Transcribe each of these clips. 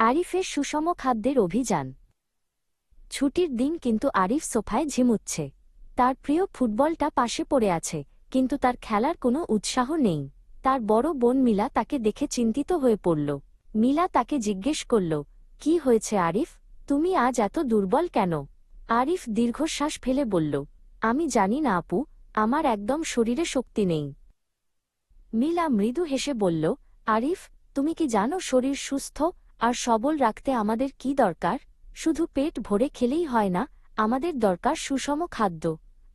আরিফের সুষম খাদ্যের অভিযান। ছুটির দিন, কিন্তু আরিফ সোফায় ঝিমুচ্ছে। তার প্রিয় ফুটবলটা পাশে পড়ে আছে, কিন্তু তার খেলার কোনো উৎসাহ নেই। তার বড় বোন মিলা তাকে দেখে চিন্তিত হয়ে পড়ল। মিলা তাকে জিজ্ঞেস করল, কি হয়েছে আরিফ, তুমি আজ এত দুর্বল কেন? আরিফ দীর্ঘশ্বাস ফেলে বলল, আমি জানি না আপু, আমার একদম শরীরে শক্তি নেই। মিলা মৃদু হেসে বলল, আরিফ, তুমি কি জানো শরীর সুস্থ আর সবল রাখতে আমাদের কি দরকার? শুধু পেট ভরে খেলেই হয় না, আমাদের দরকার সুষম খাদ্য।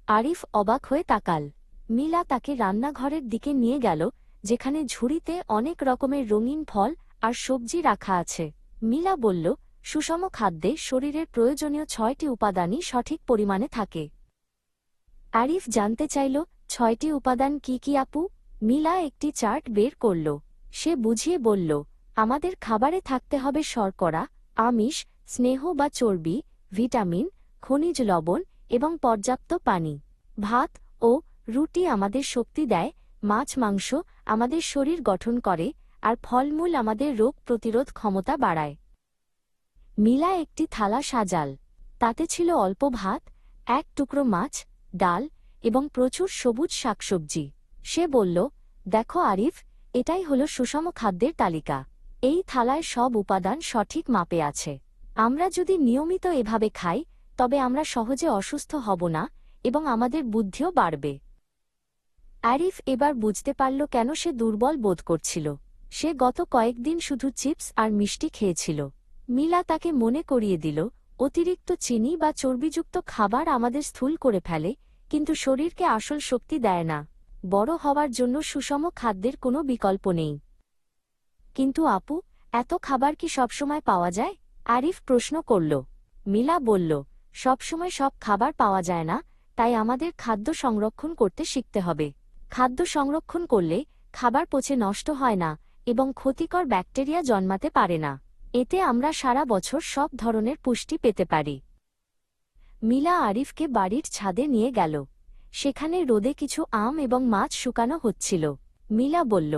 আরিফ অবাক হয়ে তাকাল। মিলা তাকে রান্নাঘরের দিকে নিয়ে গেল, যেখানে ঝুড়িতে অনেক রকমের রঙিন ফল আর সবজি রাখা আছে। মিলা বলল, সুষম খাদ্যে শরীরের প্রয়োজনীয় 6টি উপাদানই সঠিক পরিমাণে থাকে। আরিফ জানতে চাইল, 6টি উপাদান কি কি আপু? মিলা একটি চার্ট বের করল। সে বুঝিয়ে বলল, আমাদের খাবারে থাকতে হবে শর্করা, আমিষ, স্নেহ বা চর্বি, ভিটামিন, খনিজ লবণ এবং পর্যাপ্ত পানি। ভাত ও রুটি আমাদের শক্তি দেয়, মাছ মাংস আমাদের শরীর গঠন করে, আর ফলমূল আমাদের রোগ প্রতিরোধ ক্ষমতা বাড়ায়। মিলা একটি থালা সাজাল। তাতে ছিল অল্প ভাত, এক টুকরো মাছ, ডাল এবং প্রচুর সবুজ শাকসবজি। সে বলল, দেখো আরিফ, এটাই হলো সুষম খাদ্যের তালিকা। এই থালায় সব উপাদান সঠিক মাপে আছে। আমরা যদি নিয়মিত এভাবে খাই, তবে আমরা সহজে অসুস্থ হব না এবং আমাদের বুদ্ধিও বাড়বে। আরিফ এবার বুঝতে পারল কেন সে দুর্বল বোধ করছিল। সে গত কয়েকদিন শুধু চিপস আর মিষ্টি খেয়েছিল। মিলা তাকে মনে করিয়ে দিল, অতিরিক্ত চিনি বা চর্বিযুক্ত খাবার আমাদের স্থূল করে ফেলে, কিন্তু শরীরকে আসল শক্তি দেয় না। বড় হওয়ার জন্য সুষম খাদ্যের কোনো বিকল্প নেই। কিন্তু আপু, এত খাবার কি সবসময় পাওয়া যায়? আরিফ প্রশ্ন করল। মিলা বলল, সবসময় সব খাবার পাওয়া যায় না, তাই আমাদের খাদ্য সংরক্ষণ করতে শিখতে হবে। খাদ্য সংরক্ষণ করলে খাবার পচে নষ্ট হয় না এবং ক্ষতিকর ব্যাকটেরিয়া জন্মাতে পারে না। এতে আমরা সারা বছর সব ধরনের পুষ্টি পেতে পারি। মিলা আরিফকে বাড়ির ছাদে নিয়ে গেল। সেখানে রোদে কিছু আম এবং মাছ শুকানো হচ্ছিল। মিলা বলল,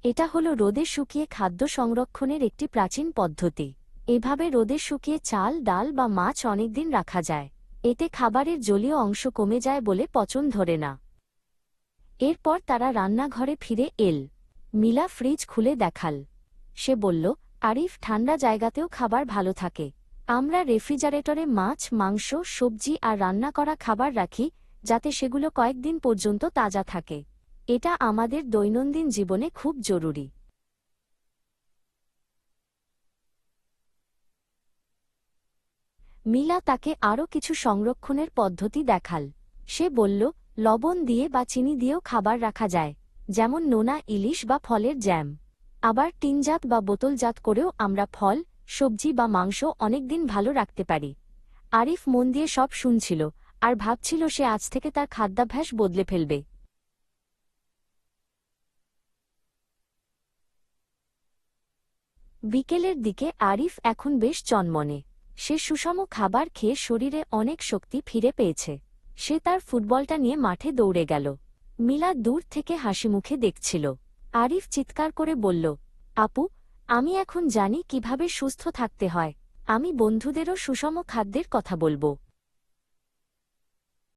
এটা হলো রোদে শুকিয়ে খাদ্য সংরক্ষণের একটি প্রাচীন পদ্ধতি। এভাবে রোদে শুকিয়ে চাল, ডাল বা মাছ অনেকদিন রাখা যায়। এতে খাবারের জলীয় অংশ কমে যায় বলে পচন ধরে না। এরপর তারা রান্নাঘরে ফিরে এল। মিলা ফ্রিজ খুলে দেখাল। সে বলল, আরিফ, ঠান্ডা জায়গাতেও খাবার ভালো থাকে। আমরা রেফ্রিজারেটরে মাছ, মাংস, সবজি আর রান্না করা খাবার রাখি, যাতে সেগুলো কয়েকদিন পর্যন্ত তাজা থাকে। এটা আমাদের দৈনন্দিন জীবনে খুব জরুরি। মিলা তাকে আরও কিছু সংরক্ষণের পদ্ধতি দেখাল। সে বলল, লবণ দিয়ে বা চিনি দিয়েও খাবার রাখা যায়, যেমন নোনা ইলিশ বা ফলের জ্যাম। আবার টিনজাত বা বোতলজাত করেও আমরা ফল, সবজি বা মাংস অনেকদিন ভালো রাখতে পারি। আরিফ মন দিয়ে সব শুনছিল আর ভাবছিল সে আজ থেকে তার খাদ্যাভ্যাস বদলে ফেলবে। বিকেলের দিকে আরিফ এখন বেশ চনমনে। সে সুষম খাবার খেয়ে শরীরে অনেক শক্তি ফিরে পেয়েছে। সে তার ফুটবলটা নিয়ে মাঠে দৌড়ে গেল। মিলা দূর থেকে হাসিমুখে দেখছিল। আরিফ চিৎকার করে বলল, আপু, আমি এখন জানি কিভাবে সুস্থ থাকতে হয়। আমি বন্ধুদেরও সুষম খাদ্যের কথা বলবো।